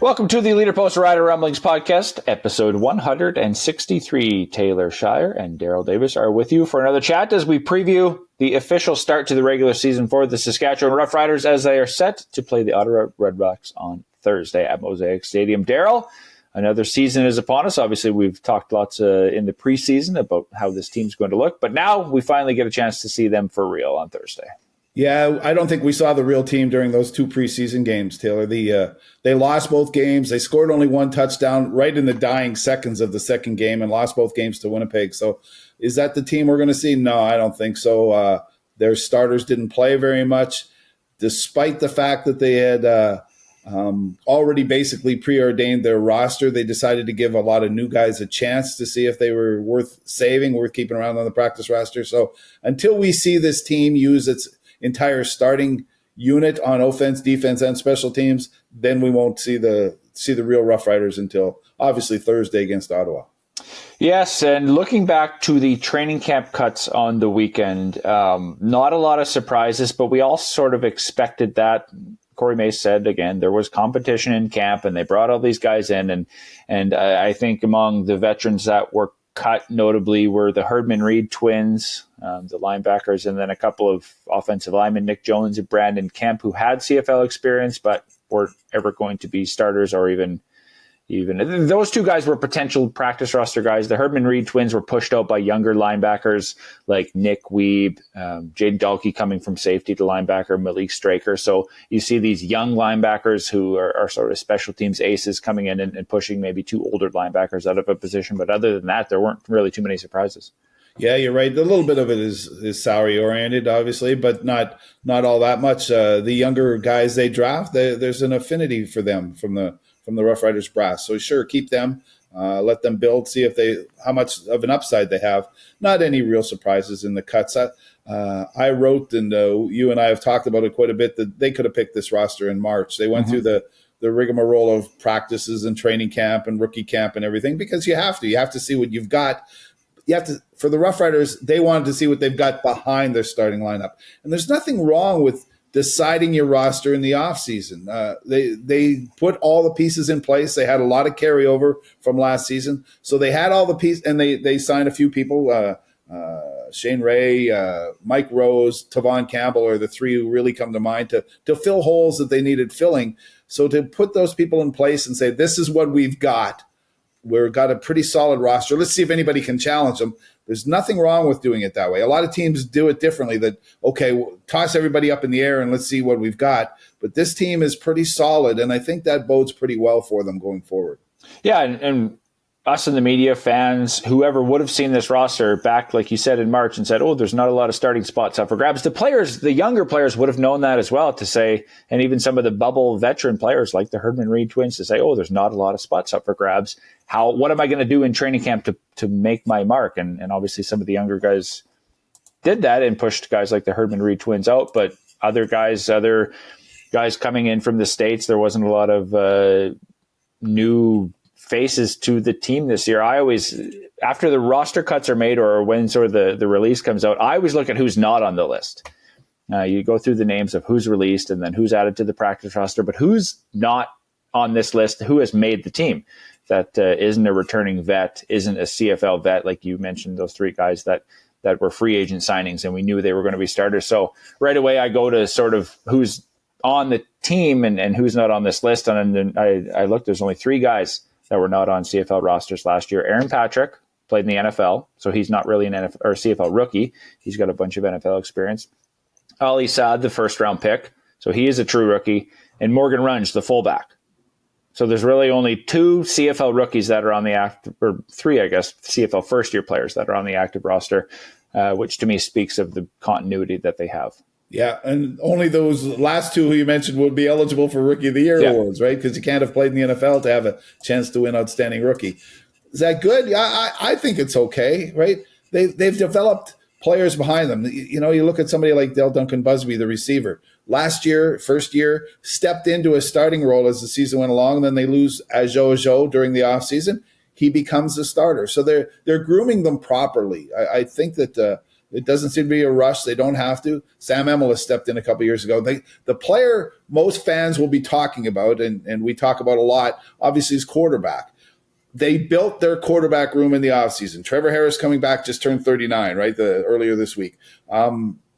Welcome to the Leader-Post Rider Rumblings podcast, episode 163. Taylor Shire and Darrell Davis are with you for another chat as we preview the official start to the regular season for the Saskatchewan Roughriders as they are set to play the Ottawa Redblacks on Thursday at Mosaic Stadium. Darrell, another season is upon us. Obviously, we've talked lots in the preseason about how this team's going to look, but now we finally get a chance to see them for real on Thursday. Yeah, I don't think we saw the real team during those two preseason games, Taylor. They lost both games. They scored only one touchdown right in the dying seconds of the second game and lost both games to Winnipeg. So is that the team we're going to see? No, I don't think so. Their starters didn't play very much, despite the fact that they had already basically preordained their roster. They decided to give a lot of new guys a chance to see if they were worth saving, worth keeping around on the practice roster. So until we see this team use its entire starting unit on offense, defense, and special teams, then we won't see the real Roughriders until obviously Thursday against Ottawa. Yes, and looking back to the training camp cuts on the weekend, not a lot of surprises, but we all sort of expected that. Corey May said, again, there was competition in camp, and they brought all these guys in, and I think among the veterans that were cut notably were the Herdman-Reed twins, the linebackers, and then a couple of offensive linemen, Nick Jones and Brandon Kemp, who had CFL experience but weren't ever going to be starters or even those two guys were potential practice roster guys. The Herdman-Reed twins were pushed out by younger linebackers like Nick Weeb, Jaden Dahlke coming from safety to linebacker, Malik Straker. So you see these young linebackers who are sort of special teams aces coming in and pushing maybe two older linebackers out of a position. But other than that, there weren't really too many surprises. Yeah, you're right. A little bit of it is salary oriented, obviously, but not all that much. The younger guys they draft, there's an affinity for them from the Roughriders brass. So sure, keep them, let them build, see how much of an upside they have. Not any real surprises in the cuts. I wrote, and you and I have talked about it quite a bit, that they could have picked this roster in March. They went through the rigmarole of practices and training camp and rookie camp and everything because you have to see what you've got. For the Roughriders, they wanted to see what they've got behind their starting lineup. And there's nothing wrong with deciding your roster in the offseason. They put all the pieces in place. They had a lot of carryover from last season. So they had all the pieces, and they signed a few people. Shane Ray, Mike Rose, Tavon Campbell are the three who really come to mind to fill holes that they needed filling. So to put those people in place and say, this is what we've got. We've got a pretty solid roster. Let's see if anybody can challenge them. There's nothing wrong with doing it that way. A lot of teams do it differently, that, okay, we'll toss everybody up in the air and let's see what we've got. But this team is pretty solid, and I think that bodes pretty well for them going forward. Yeah, and us in the media, fans, whoever would have seen this roster back, like you said, in March and said, oh, there's not a lot of starting spots up for grabs. The younger players would have known that as well to say, and even some of the bubble veteran players like the Herdman-Reed twins to say, oh, there's not a lot of spots up for grabs. What am I going to do in training camp to make my mark? And obviously some of the younger guys did that and pushed guys like the Herdman-Reed twins out, but other guys coming in from the States, there wasn't a lot of new faces to the team this year. I always, after the roster cuts are made or when sort of the release comes out, I always look at who's not on the list. You go through the names of who's released and then who's added to the practice roster, but who's not on this list, who has made the team. That isn't a returning vet, isn't a CFL vet, like you mentioned, those three guys that were free agent signings and we knew they were going to be starters. So right away I go to sort of who's on the team and who's not on this list. And then I looked, there's only three guys that were not on CFL rosters last year. Aaron Patrick played in the NFL, so he's not really an NFL or CFL rookie. He's got a bunch of NFL experience. Ali Saad, the first-round pick, so he is a true rookie. And Morgan Runge, the fullback. So there's really only two CFL rookies that are on the active, or three, I guess, CFL first-year players that are on the active roster, which to me speaks of the continuity that they have. Yeah, and only those last two who you mentioned would be eligible for Rookie of the Year awards, right? Because you can't have played in the NFL to have a chance to win Outstanding Rookie. Is that good? Yeah, I think it's okay, right? They've developed players behind them. You know, you look at somebody like Del Duncan Busby, the receiver. Last year, first year, stepped into a starting role as the season went along. Then they lose Ajo during the offseason. He becomes a starter. So they're grooming them properly. I think that It doesn't seem to be a rush. They don't have to. Sam Emilus stepped in a couple years ago. The player most fans will be talking about, and we talk about a lot, obviously, is quarterback. They built their quarterback room in the offseason. Trevor Harris coming back, just turned 39, right, earlier this week.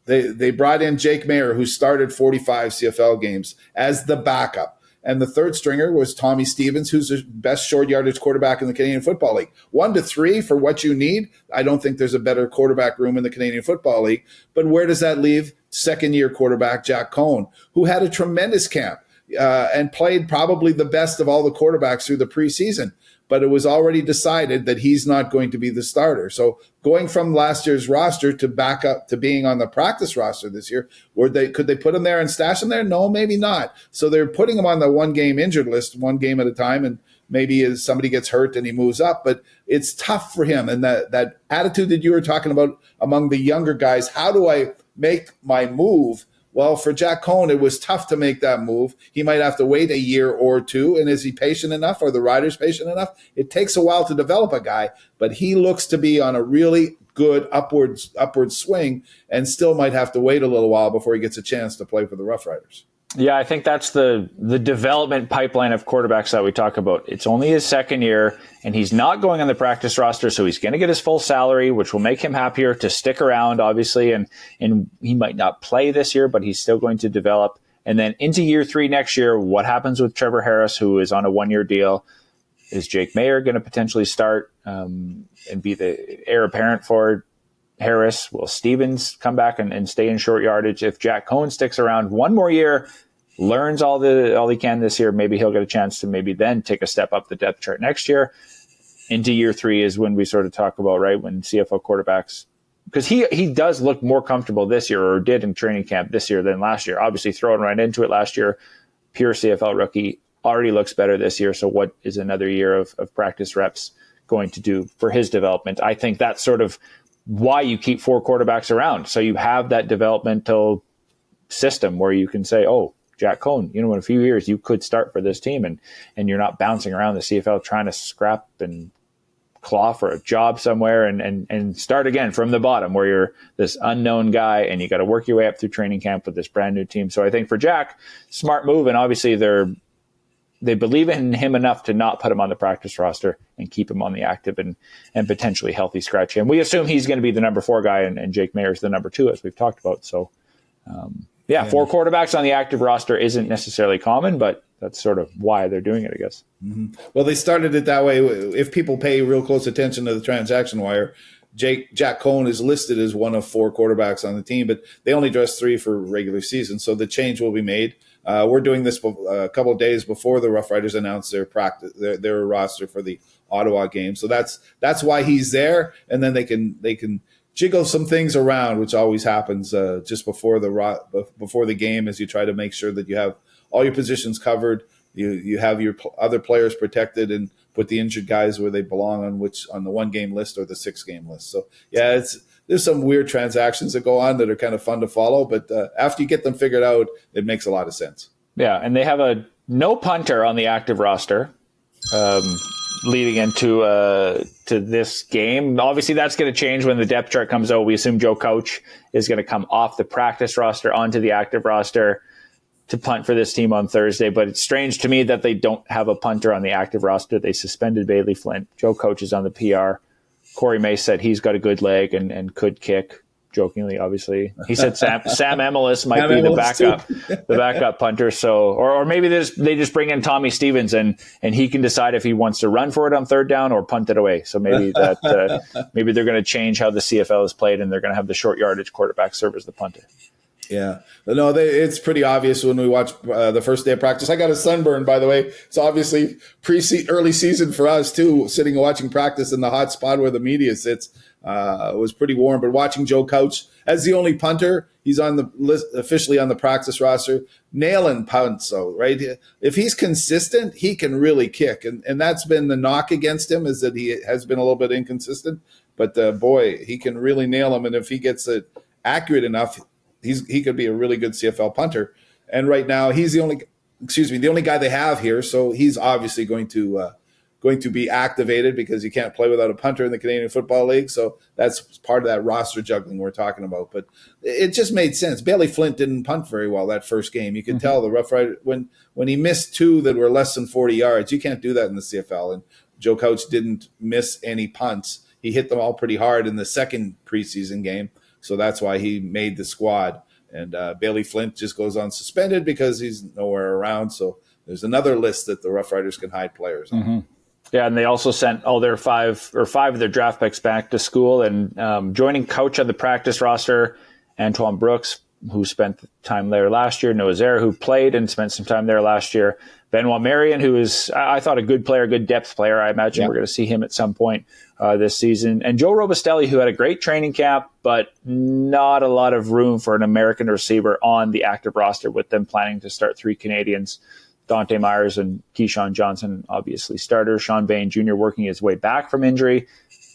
They brought in Jake Mayer, who started 45 CFL games, as the backup. And the third stringer was Tommy Stevens, who's the best short yardage quarterback in the Canadian Football League. 1 to 3 for what you need. I don't think there's a better quarterback room in the Canadian Football League. But where does that leave second-year quarterback Jack Cohn, who had a tremendous camp and played probably the best of all the quarterbacks through the preseason? But it was already decided that he's not going to be the starter. So going from last year's roster to back up to being on the practice roster this year, could they put him there and stash him there? No, maybe not. So they're putting him on the one-game injured list, 1 game at a time, and maybe as somebody gets hurt and he moves up. But it's tough for him. And that attitude that you were talking about among the younger guys, how do I make my move? Well, for Jack Cohn, it was tough to make that move. He might have to wait a year or 2. And is he patient enough? Are the riders patient enough? It takes a while to develop a guy, but he looks to be on a really good upward swing and still might have to wait a little while before he gets a chance to play for the Roughriders. Yeah, I think that's the development pipeline of quarterbacks that we talk about. It's only his second year, and he's not going on the practice roster, so he's going to get his full salary, which will make him happier to stick around, obviously, and he might not play this year, but he's still going to develop. And then into year 3 next year, what happens with Trevor Harris, who is on a 1-year deal? Is Jake Mayer going to potentially start and be the heir apparent for Harris? Will Stevens come back and stay in short yardage? If Jack Cohn sticks around 1 more year, learns all he can this year, maybe he'll get a chance to maybe then take a step up the depth chart next year. Into year 3 is when we sort of talk about, right, when CFL quarterbacks, because he does look more comfortable this year, or did in training camp this year, than last year. Obviously throwing right into it last year, pure CFL rookie, already looks better this year. So what is another year of practice reps going to do for his development? I think that's sort of why you keep 4 quarterbacks around. So you have that developmental system where you can say, oh, Jack Cohn, in a few years you could start for this team, and you're not bouncing around the CFL trying to scrap and claw for a job somewhere and start again from the bottom where you're this unknown guy and you got to work your way up through training camp with this brand new team. So I think for Jack, smart move, and obviously they believe in him enough to not put him on the practice roster and keep him on the active and potentially healthy scratch. And we assume he's going to be the number 4 guy, and Jake Mayer's the number 2, as we've talked about. So, 4 quarterbacks on the active roster isn't necessarily common, but that's sort of why they're doing it, I guess. Mm-hmm. Well, they started it that way. If people pay real close attention to the transaction wire, Jack Cohn is listed as one of 4 quarterbacks on the team, but they only dress 3 for regular season, so the change will be made. We're doing this a couple of days before the Roughriders announce their roster for the Ottawa game. So that's why he's there, and then they can jiggle some things around, which always happens just before the game, as you try to make sure that you have all your positions covered, you have your other players protected, and put the injured guys where they belong on the 1-game list or the 6-game list. So yeah, there's some weird transactions that go on that are kind of fun to follow, but after you get them figured out, it makes a lot of sense. Yeah, and they have no punter on the active roster leading into to this game. Obviously, that's going to change when the depth chart comes out. We assume Joe Couch is going to come off the practice roster onto the active roster to punt for this team on Thursday. But it's strange to me that they don't have a punter on the active roster. They suspended Bailey Flint. Joe Couch is on the PR. Corey May said he's got a good leg and could kick. Jokingly, obviously, he said Sam Emilus might be the backup punter. So, or maybe they just bring in Tommy Stevens and he can decide if he wants to run for it on 3rd down or punt it away. So maybe maybe they're going to change how the CFL is played, and they're going to have the short yardage quarterback serve as the punter. Yeah, no, it's pretty obvious when we watch the first day of practice. I got a sunburn, by the way. It's obviously early season for us too. Sitting and watching practice in the hot spot where the media sits. It was pretty warm, but watching Joe Couch as the only punter, he's on the list, officially on the practice roster, nailing punts. So, right, if he's consistent, he can really kick, and that's been the knock against him, is that he has been a little bit inconsistent. But boy, he can really nail them, and if he gets it accurate enough, he could be a really good CFL punter. And right now, he's the only guy they have here, so he's obviously going to going to be activated because you can't play without a punter in the Canadian Football League. So that's part of that roster juggling we're talking about. But it just made sense. Bailey Flint didn't punt very well that first game. You could tell the Rough Rider when he missed two that were less than 40 yards. You can't do that in the CFL. And Joe Couch didn't miss any punts. He hit them all pretty hard in the second preseason game. So that's why he made the squad. And Bailey Flint just goes on suspended because he's nowhere around. So there's another list that the Rough Riders can hide players on. Yeah, and they also sent all their five of their draft picks back to school. And joining Couch on the practice roster, Antoine Brooks, who spent time there last year, Noah Zare, who played and spent some time there last year, Benoit Marion, who is, I thought, a good player, good depth player. I imagine we're going to see him at some point this season. And Joe Robustelli, who had a great training camp, but not a lot of room for an American receiver on the active roster, with them planning to start 3 Canadians, Dante Myers and Keyshawn Johnson, obviously starters. Sean Bain Jr. working his way back from injury.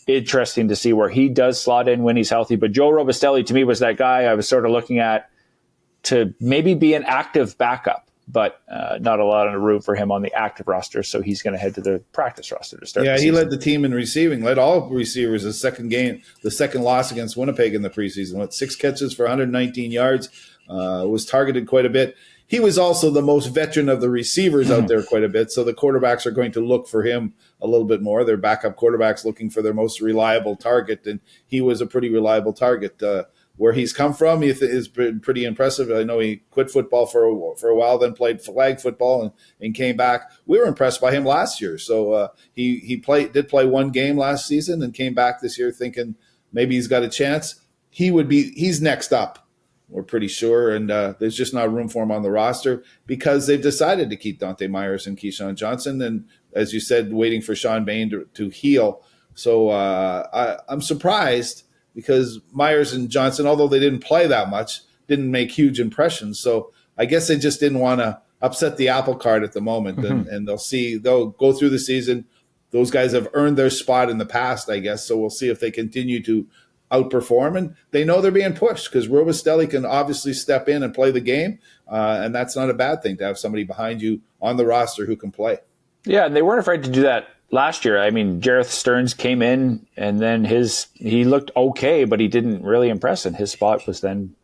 Interesting to see where he does slot in when he's healthy. But Joe Robustelli, to me, was that guy I was sort of looking at to maybe be an active backup, but not a lot of room for him on the active roster. So he's going to head to the practice roster to start. Yeah, he led the team in receiving, led all receivers the second loss against Winnipeg in the preseason. 6 catches for 119 yards, was targeted quite a bit. He was also the most veteran of the receivers out there quite a bit, so the quarterbacks are going to look for him a little bit more. Their backup quarterbacks looking for their most reliable target, and he was a pretty reliable target. Where he's come from has been pretty impressive. I know he quit football for a while, then played flag football and came back. We were impressed by him last year. So he did play 1 game last season and came back this year thinking maybe he's got a chance. He's next up. We're pretty sure, and there's just not room for him on the roster because they've decided to keep Dante Myers and Keyshawn Johnson, and as you said, waiting for Sean Bain to heal. So I'm surprised because Myers and Johnson, although they didn't play that much, didn't make huge impressions. So I guess they just didn't want to upset the apple cart at the moment, and they'll go through the season. Those guys have earned their spot in the past, I guess, so we'll see if they continue to outperform, and they know they're being pushed because Robustelli can obviously step in and play the game, and that's not a bad thing to have somebody behind you on the roster who can play. Yeah, and they weren't afraid to do that last year. I mean, Jareth Stearns came in, and then he looked okay, but he didn't really impress, and his spot was then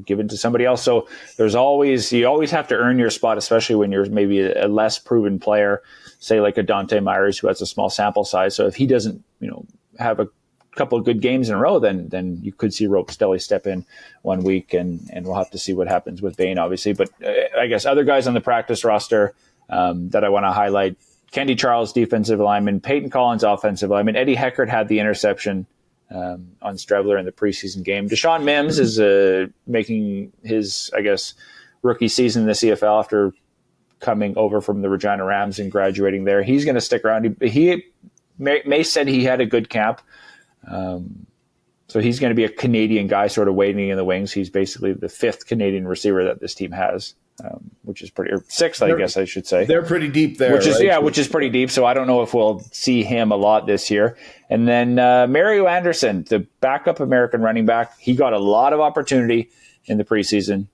given to somebody else. So you always have to earn your spot, especially when you're maybe a less proven player, say like a Dante Myers who has a small sample size. So if he doesn't have a couple of good games in a row, then you could see Robustelli step in 1 week, and we'll have to see what happens with Bain, obviously. But I guess other guys on the practice roster that I want to highlight: Kendi Charles, defensive lineman; Peyton Collins, offensive lineman; Eddie Heckert had the interception on Strebler in the preseason game. Deshaun Mims is making his, I guess, rookie season in the CFL after coming over from the Regina Rams and graduating there. He's going to stick around. May said he had a good camp. So he's going to be a Canadian guy sort of waiting in the wings. He's basically the 5th Canadian receiver that this team has, which is pretty, or 6th, I guess I should say. They're pretty deep there. Which is pretty deep. So I don't know if we'll see him a lot this year. And then Mario Anderson, the backup American running back, he got a lot of opportunity in the preseason.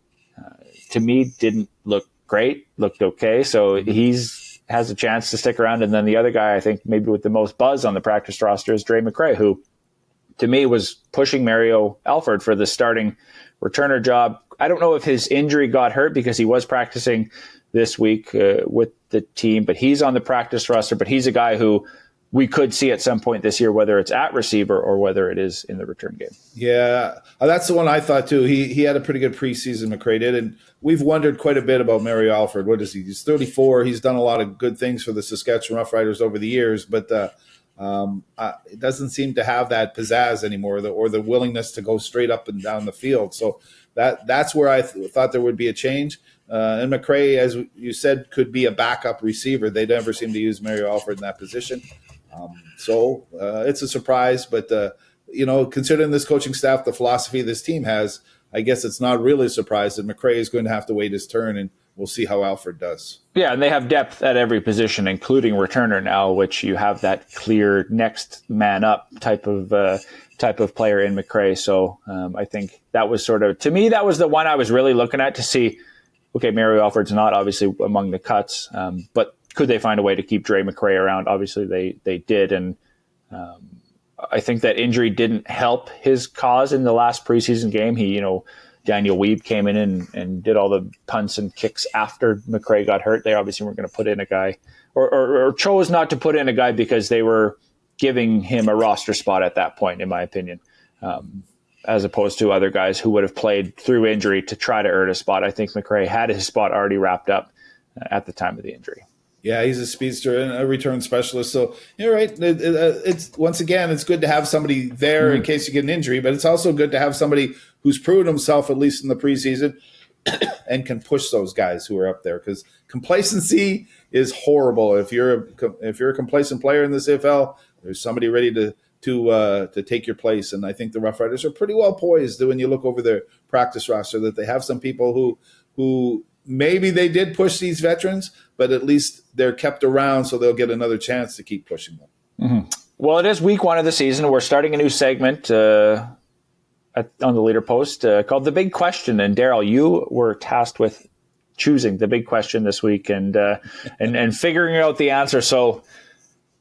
To me, didn't look great, looked okay. So has a chance to stick around. And then the other guy, I think maybe with the most buzz on the practice roster, is Dre McCray, who to me was pushing Mario Alford for the starting returner job. I don't know if his injury got hurt because he was practicing this week with the team, but he's on the practice roster. But he's a guy who we could see at some point this year, whether it's at receiver or whether it is in the return game. Yeah, that's the one I thought too. He had a pretty good preseason, McCray did, and we've wondered quite a bit about Mario Alford. What is he? He's 34. He's done a lot of good things for the Saskatchewan Roughriders over the years, but it doesn't seem to have that pizzazz anymore, or the willingness to go straight up and down the field. So that's where I thought there would be a change. And McCray, as you said, could be a backup receiver. They never seem to use Mario Alford in that position. So it's a surprise, but considering this coaching staff, the philosophy this team has, I guess it's not really a surprise that McCray is going to have to wait his turn, and we'll see how Alford does. Yeah, and they have depth at every position, including returner now, which you have that clear next man up type of player in McCray. So I think that was to me, that was the one I was really looking at to see. Okay, Mario Alford's not obviously among the cuts, but could they find a way to keep Dre McRae around? Obviously, they did, and I think that injury didn't help his cause in the last preseason game. Daniel Weeb came in and did all the punts and kicks after McRae got hurt. They obviously weren't going to put in a guy or chose not to put in a guy because they were giving him a roster spot at that point, in my opinion, as opposed to other guys who would have played through injury to try to earn a spot. I think McRae had his spot already wrapped up at the time of the injury. Yeah, he's a speedster and a return specialist. So you're right. It's once again, it's good to have somebody there in case you get an injury, but it's also good to have somebody who's proven himself, at least in the preseason, and can push those guys who are up there. Because complacency is horrible. If you're a complacent player in the CFL, there's somebody ready to take your place. And I think the Roughriders are pretty well poised when you look over their practice roster, that they have some people who maybe they did push these veterans, but at least they're kept around so they'll get another chance to keep pushing them. Mm-hmm. Well, it is week 1 of the season. We're starting a new segment on the Leader-Post called The Big Question. And Darrell, you were tasked with choosing the big question this week and figuring out the answer. So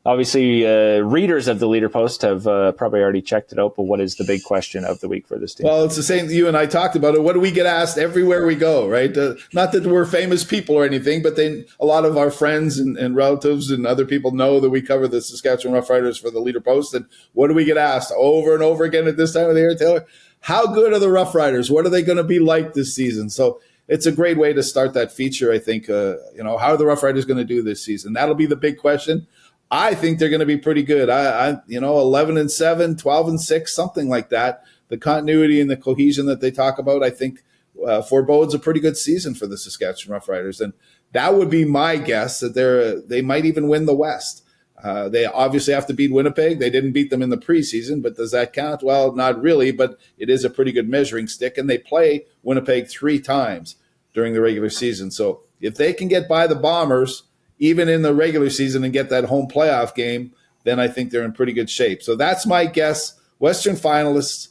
obviously, readers of the Leader-Post have probably already checked it out, but what is the big question of the week for this team? Well, it's the same. You and I talked about it. What do we get asked everywhere we go, right? Not that we're famous people or anything, but a lot of our friends and relatives and other people know that we cover the Saskatchewan Roughriders for the Leader-Post. And what do we get asked over and over again at this time of the year, Taylor? How good are the Roughriders? What are they going to be like this season? So it's a great way to start that feature, I think. How are the Roughriders going to do this season? That'll be the big question. I think they're going to be pretty good. 11-7, 12-6, something like that. The continuity and the cohesion that they talk about, I think, forebodes a pretty good season for the Saskatchewan Roughriders. And that would be my guess, that they might even win the West. They obviously have to beat Winnipeg. They didn't beat them in the preseason, but does that count? Well, not really, but it is a pretty good measuring stick. And they play Winnipeg 3 times during the regular season. So if they can get by the Bombers, even in the regular season, and get that home playoff game, then I think they're in pretty good shape. So that's my guess. Western finalists,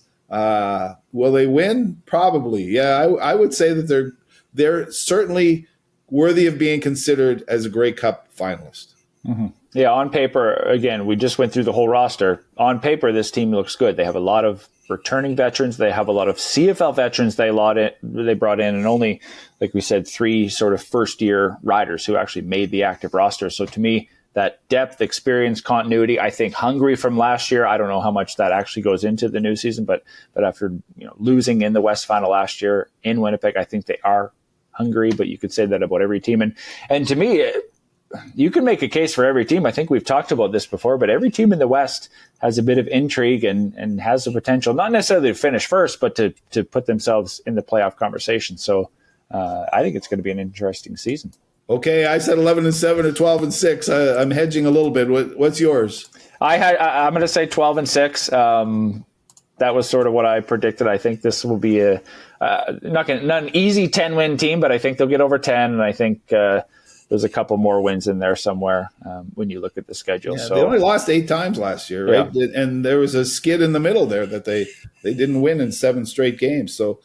will they win? Probably. Yeah, I would say that they're certainly worthy of being considered as a Grey Cup finalist. Mm-hmm. Yeah, on paper, again, we just went through the whole roster. On paper, this team looks good. They have a lot of returning veterans. They have a lot of CFL veterans they brought in, and only, like we said, 3 sort of first-year riders who actually made the active roster. So to me, that depth, experience, continuity, I think hungry from last year. I don't know how much that actually goes into the new season, but after losing in the West Final last year in Winnipeg, I think they are hungry, but you could say that about every team. And to me, you can make a case for every team. I think we've talked about this before, but every team in the West has a bit of intrigue and has the potential, not necessarily to finish first, but to put themselves in the playoff conversation. So I think it's going to be an interesting season. Okay, I said 11-7 or 12-6. I'm hedging a little bit. What's yours? I'm going to say 12-6. That was sort of what I predicted. I think this will be not an easy 10-win team, but I think they'll get over 10, and I think there's a couple more wins in there somewhere when you look at the schedule. Yeah, so they only lost 8 times last year, right? Yeah. And there was a skid in the middle there that they didn't win in 7 straight games. So,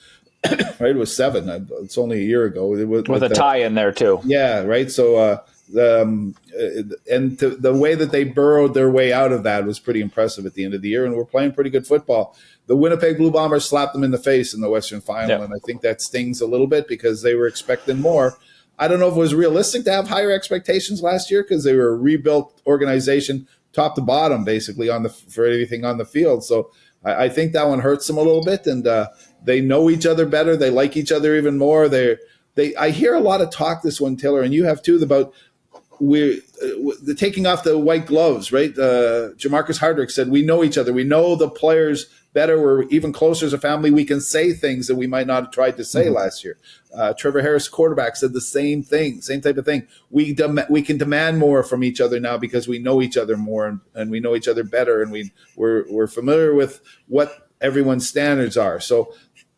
right, it was 7. It's only a year ago. With a tie in there too. Yeah, right. So, the way that they burrowed their way out of that was pretty impressive at the end of the year, and we're playing pretty good football. The Winnipeg Blue Bombers slapped them in the face in the Western Final, and I think that stings a little bit because they were expecting more. I don't know if it was realistic to have higher expectations last year because they were a rebuilt organization, top to bottom, basically for everything on the field. So I think that one hurts them a little bit, and they know each other better. They like each other even more. I hear a lot of talk this one, Taylor, and you have too, about the taking off the white gloves, right? Jamarcus Hardrick said, we know each other. We know the players better. We're even closer as a family. We can say things that we might not have tried to say last year. Trevor Harris, quarterback, said the same thing, same type of thing. We can demand more from each other now because we know each other more and we know each other better, and we're familiar with what everyone's standards are. So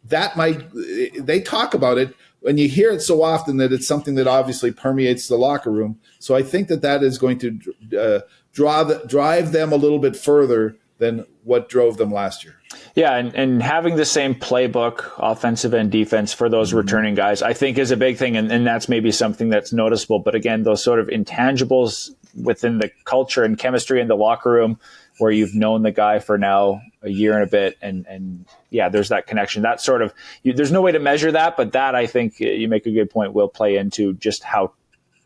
they talk about it, and you hear it so often that it's something that obviously permeates the locker room. So I think that is going to drive them a little bit further than what drove them last year. Yeah, and having the same playbook, offensive and defense, for those returning guys, I think is a big thing, and that's maybe something that's noticeable. But again, those sort of intangibles within the culture and chemistry in the locker room, where you've known the guy for now a year and a bit, and yeah, there's that connection. That sort of, there's no way to measure that, but that, I think you make a good point, will play into just how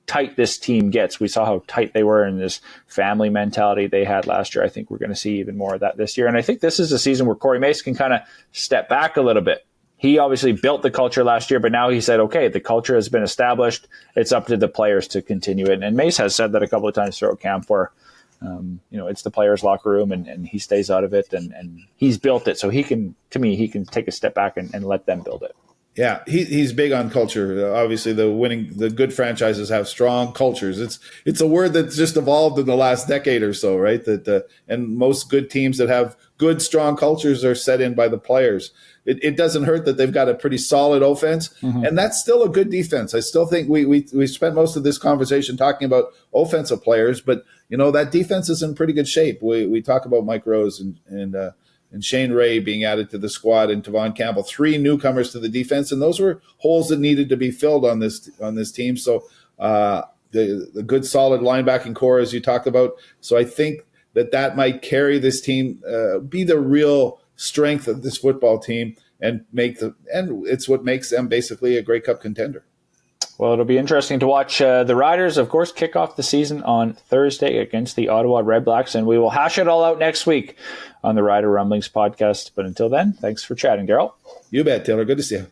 tight this team gets. We saw how tight they were in this family mentality they had last year. I think we're going to see even more of that this year. And I think this is a season where Corey Mace can kind of step back a little bit. He obviously built the culture last year, but now he said, okay, the culture has been established. It's up to the players to continue it. And Mace has said that a couple of times throughout camp, where it's the players' locker room, and he stays out of it, and he's built it. So he can take a step back and let them build it. Yeah, he's big on culture. Obviously, the good franchises have strong cultures. It's a word that's just evolved in the last decade or so, right? And most good teams that have good, strong cultures are set in by the players. It doesn't hurt that they've got a pretty solid offense, and that's still a good defense. I still think we spent most of this conversation talking about offensive players, but that defense is in pretty good shape. We talk about Mike Rose and Shane Ray being added to the squad, and Tavon Campbell, 3 newcomers to the defense, and those were holes that needed to be filled on this team. So the good, solid linebacking core, as you talked about. So I think that might carry this team, be the real strength of this football team, and it's what makes them basically a Grey Cup contender. Well, it'll be interesting to watch. The Riders, of course, kick off the season on Thursday against the Ottawa Redblacks, and we will hash it all out next week on the Rider Rumblings podcast. But until then, thanks for chatting, Darrell. You bet, Taylor. Good to see you.